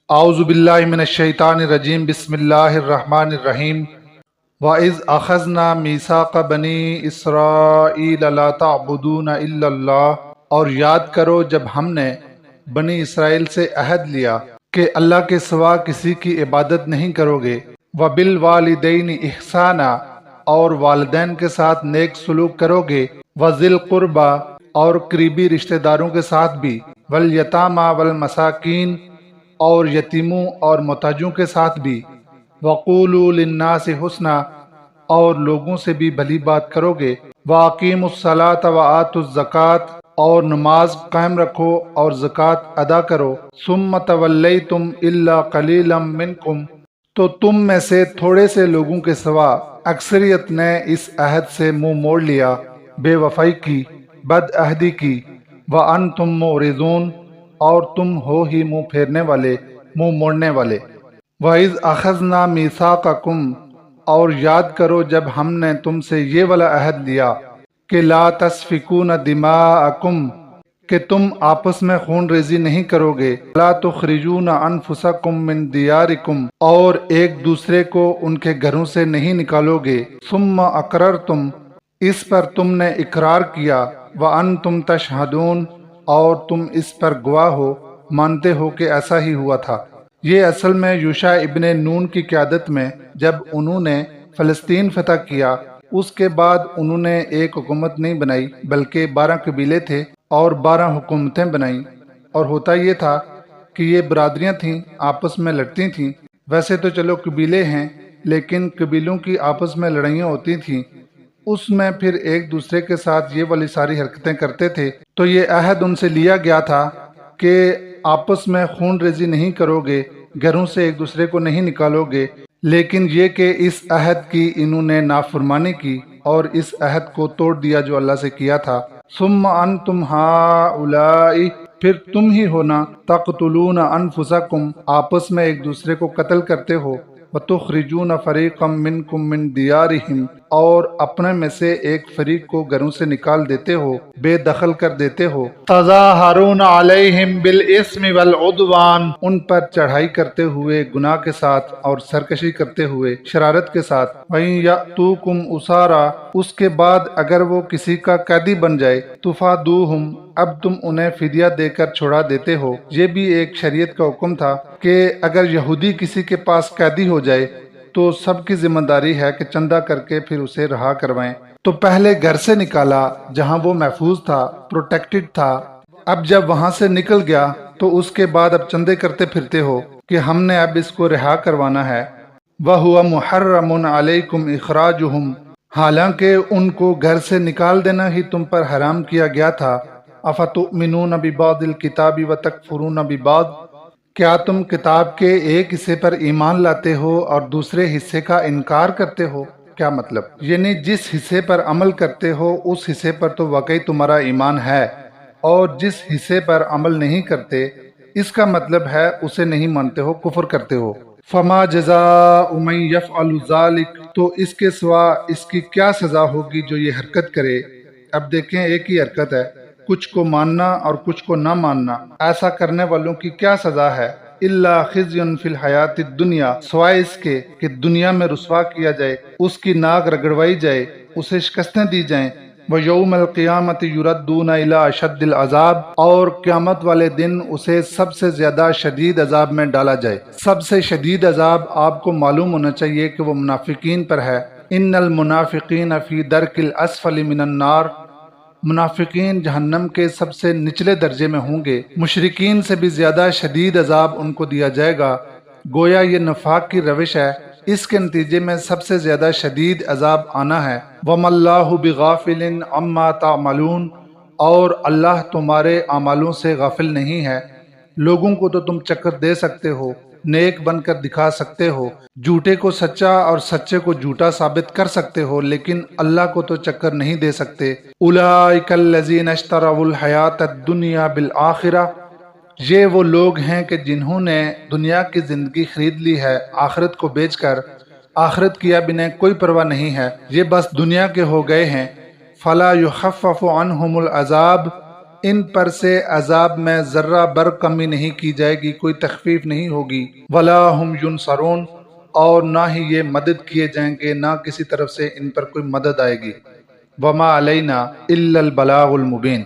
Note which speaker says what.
Speaker 1: اعوذ باللہ من الشیطان الرجیم بسم اللہ الرحمن الرحیم وَإِذْ أَخَذْنَا مِيثَاقَ بَنِي إِسْرَائِيلَ لَا تَعْبُدُونَ إِلَّا اللَّهَ، اور یاد کرو جب ہم نے بنی اسرائیل سے عہد لیا کہ اللہ کے سوا کسی کی عبادت نہیں کرو گے، وَبِالْوَالِدَيْنِ إِحْسَانًا، اور والدین کے ساتھ نیک سلوک کرو گے، وَذِي الْقُرْبَى، اور قریبی رشتہ داروں کے ساتھ بھی، وَالْيَتَامَى وَالْمَسَاكِينِ، اور یتیموں اور محتاجوں کے ساتھ بھی، وَقُولُوا لِلنَّاسِ حُسْنًا، اور لوگوں سے بھی بھلی بات کرو گے، وَأَقِيمُوا الصَّلَاةَ وَآتُوا الزَّكَاةَ، اور نماز قائم رکھو اور زکوٰۃ ادا کرو، ثُمَّ تَوَلَّيْتُمْ إِلَّا قَلِيلًا مِّنكُمْ، تو تم میں سے تھوڑے سے لوگوں کے سوا اکثریت نے اس عہد سے منہ موڑ لیا، بے وفائی کی، بد عہدی کی، وَأَنْتُمْ مُعْرِضُونَ، اور تم ہو ہی منہ پھیرنے والے، منہ موڑنے والے۔ وَإِذْ أَخَذْنَا مِيثَاقَكُمْ، اور یاد کرو جب ہم نے تم سے یہ والا عہد لیا کہ لا تسفکون دماءکم، کہ تم آپس میں خون ریزی نہیں کرو گے، لا تخرجون انفسکم من دیارکم، اور ایک دوسرے کو ان کے گھروں سے نہیں نکالو گے، ثم اقررتم، اس پر تم نے اقرار کیا، وانتم تشہدون، اور تم اس پر گواہ ہو، مانتے ہو کہ ایسا ہی ہوا تھا۔ یہ اصل میں یوشع ابن نون کی قیادت میں جب انہوں نے فلسطین فتح کیا، اس کے بعد انہوں نے ایک حکومت نہیں بنائی بلکہ 12 قبیلے تھے اور 12 حکومتیں بنائیں، اور ہوتا یہ تھا کہ یہ برادریاں تھیں، آپس میں لڑتی تھیں۔ ویسے تو چلو قبیلے ہیں، لیکن قبیلوں کی آپس میں لڑائیاں ہوتی تھیں، اس میں پھر ایک دوسرے کے ساتھ یہ والی ساری حرکتیں کرتے تھے۔ تو یہ عہد ان سے لیا گیا تھا کہ آپس میں خون ریزی نہیں کرو گے، گھروں سے ایک دوسرے کو نہیں نکالو گے، لیکن یہ کہ اس عہد کی انہوں نے نافرمانی کی اور اس عہد کو توڑ دیا جو اللہ سے کیا تھا۔ ثم انتم ہؤلاء، پھر تم ہی ہونا، تقتلون انفسکم، آپس میں ایک دوسرے کو قتل کرتے ہو، وتخرجون فریقا منکم من دیارہم، اور اپنے میں سے ایک فریق کو گھروں سے نکال دیتے ہو، بے دخل کر دیتے ہو، تظاہرون علیہم بالاسم والعدوان، ان پر چڑھائی کرتے ہوئے گناہ کے ساتھ اور سرکشی کرتے ہوئے شرارت کے ساتھ، وَإِن يَأْتُوكُمْ أُسَارَىٰ، اس کے بعد اگر وہ کسی کا قیدی بن جائے، تُفَادُوهُمْ، اب تم انہیں فدیہ دے کر چھڑا دیتے ہو۔ یہ بھی ایک شریعت کا حکم تھا کہ اگر یہودی کسی کے پاس قیدی ہو جائے تو سب کی ذمہ داری ہے کہ چندہ کر کے پھر اسے رہا کروائیں۔ تو پہلے گھر سے نکالا جہاں وہ محفوظ تھا، پروٹیکٹڈ تھا، اب جب وہاں سے نکل گیا تو اس کے بعد اب چندے کرتے پھرتے ہو کہ ہم نے اب اس کو رہا کروانا ہے۔ وَهُوَ مُحَرَّمٌ عَلَيْكُمْ إِخْرَاجُهُمْ، حالانکہ ان کو گھر سے نکال دینا ہی تم پر حرام کیا گیا تھا۔ أَفَتُؤْمِنُونَ بِبَعْضِ الْكِتَابِ وَتَكْفُرُونَ بِبَعْضٍ، کیا تم کتاب کے ایک حصے پر ایمان لاتے ہو اور دوسرے حصے کا انکار کرتے ہو؟ کیا مطلب؟ یعنی جس حصے پر عمل کرتے ہو اس حصے پر تو واقعی تمہارا ایمان ہے، اور جس حصے پر عمل نہیں کرتے اس کا مطلب ہے اسے نہیں مانتے ہو، کفر کرتے ہو۔ فما جزاء من یفعل ذلک، تو اس کے سوا اس کی کیا سزا ہوگی جو یہ حرکت کرے۔ اب دیکھیں ایک ہی حرکت ہے، کچھ کو ماننا اور کچھ کو نہ ماننا، ایسا کرنے والوں کی کیا سزا ہے؟ الا خزی فی الحیات الدنیا، سوائے اس کے کہ دنیا میں رسوا کیا جائے، اس کی ناک رگڑوائی جائے، اسے شکستیں دی جائیں، وَيَوْمَ الْقِيَامَةِ يُرَدُّونَ إِلَىٰ أَشَدِّ الْعَذَابِ، اور قیامت والے دن اسے سب سے زیادہ شدید عذاب میں ڈالا جائے۔ سب سے شدید عذاب آپ کو معلوم ہونا چاہیے کہ وہ منافقین پر ہے۔ ان المنافقین فی درک الاسفل من النار، منافقین جہنم کے سب سے نچلے درجے میں ہوں گے، مشرکین سے بھی زیادہ شدید عذاب ان کو دیا جائے گا۔ گویا یہ نفاق کی روش ہے، اس کے نتیجے میں سب سے زیادہ شدید عذاب آنا ہے۔ وَمَا اللَّهُ بِغَافِلٍ عَمَّا تَعْمَلُونَ، اور اللہ تمہارے اعمالوں سے غافل نہیں ہے۔ لوگوں کو تو تم چکر دے سکتے ہو، نیک بن کر دکھا سکتے ہو، جھوٹے کو سچا اور سچے کو جھوٹا ثابت کر سکتے ہو، لیکن اللہ کو تو چکر نہیں دے سکتے۔ اولئک الذین اشتروا الحیاۃ الدنیا بالآخرہ، یہ وہ لوگ ہیں کہ جنہوں نے دنیا کی زندگی خرید لی ہے آخرت کو بیچ کر، آخرت کی اب انہیں کوئی پرواہ نہیں ہے، یہ بس دنیا کے ہو گئے ہیں۔ فلا یخفف عنہم العذاب، ان پر سے عذاب میں ذرہ بر کمی نہیں کی جائے گی، کوئی تخفیف نہیں ہوگی۔ ولا ہم ینصرون، اور نہ ہی یہ مدد کیے جائیں گے، نہ کسی طرف سے ان پر کوئی مدد آئے گی۔ وما علینا الا البلاغ المبین،